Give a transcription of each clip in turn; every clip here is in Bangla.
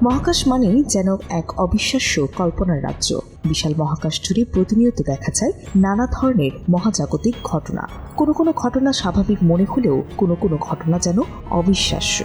মহাকাশ মানেই যেন এক অবিশ্বাস্য কল্পনার রাজ্য। বিশাল মহাকাশ জুড়ে প্রতিনিয়ত দেখা যায় নানা ধরনের মহাজাগতিক ঘটনা। কোনো কোনো ঘটনা স্বাভাবিক মনে হলেও কোনো কোনো ঘটনা যেন অবিশ্বাস্য।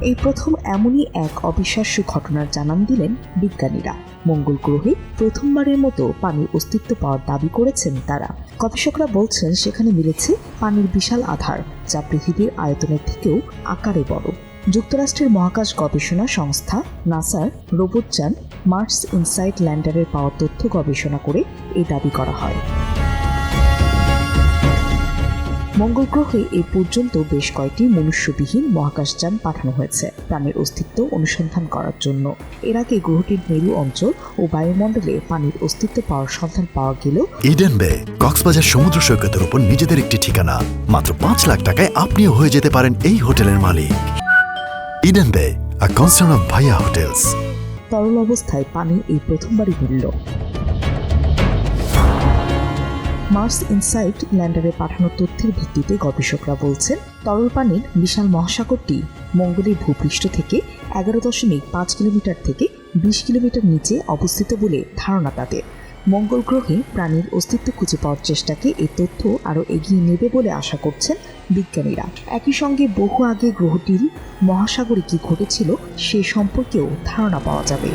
এই প্রথম এমনই এক অবিশ্বাস্য ঘটনার জানান দিলেন বিজ্ঞানীরা। মঙ্গল গ্রহে প্রথমবারের মতো পানির অস্তিত্ব পাওয়ার দাবি করেছেন তারা। গবেষকরা বলছেন সেখানে মিলেছে পানির বিশাল আধার, যা পৃথিবীর আয়তনের থেকেও আকারে বড়। যুক্তরাষ্ট্রের মহাকাশ গবেষণা সংস্থা নাসার রোবটযান মার্স ইনসাইট ল্যান্ডারের পাওয়া তথ্য গবেষণা করে এই দাবি করা হয়। মঙ্গল গ্রহে এই পর্যন্ত বেশ কয়েকটি মনুষ্যবিহীন মহাকাশযান পাঠানো হয়েছে প্রাণীর অস্তিত্ব অনুসন্ধান করার জন্য। এর আগে গ্রহটির মেরু অঞ্চল ও বায়ুমণ্ডলে পানির অস্তিত্ব পাওয়ার সন্ধান পাওয়া গেলেও ইডেন বে কক্সবাজার সমুদ্র সৈকতের উপর নিজেদের একটি ঠিকানা। মাত্র 5 লাখ টাকায় আপনিও হয়ে যেতে পারেন এই হোটেলের মালিক। ইডেন বে, আ কনসার্ন অফ ভাইয়া হোটেলস। তরল অবস্থায় পানি এই প্রথমবারই মিলল। মার্স ইনসাইট ল্যান্ডারে পাঠানো তথ্যের ভিত্তিতে গবেষকরা বলছেন তরল পানির বিশাল মহাসাগরটি মঙ্গলের ভূপৃষ্ঠ থেকে 11.5 কিলোমিটার থেকে 20 কিলোমিটার নিচে অবস্থিত বলে ধারণা তাদের। মঙ্গল গ্রহে প্রাণীর অস্তিত্ব খুঁজে পাওয়ার চেষ্টাকে এই তথ্য আরও এগিয়ে নেবে বলে আশা করছেন বিজ্ঞানীরা। একই সঙ্গে বহু আগে গ্রহটির মহাসাগরে কি ঘটেছিল সে সম্পর্কেও ধারণা পাওয়া যাবে।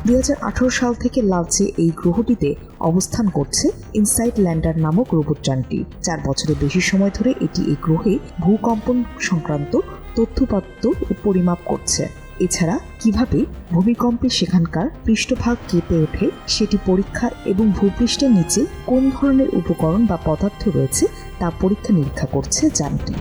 2018 সাল থেকে লালচে এই গ্রহটিতে অবস্থান করছে ইনসাইট ল্যান্ডার নামক রোবটযানটি। 4 বছরের বেশি সময় ধরে এটি এই গ্রহে ভূকম্পন সংক্রান্ত তথ্যপত্র পরিমাপ করছে। এছাড়া কিভাবে ভূমিকম্পে সেখানকার পৃষ্ঠভাগ কেঁপে ওঠে সেটি পরীক্ষা এবং ভূপৃষ্ঠের নিচে কোন ধরনের উপকরণ বা পদার্থ রয়েছে তা পরীক্ষা নিরীক্ষা করছে যানটি।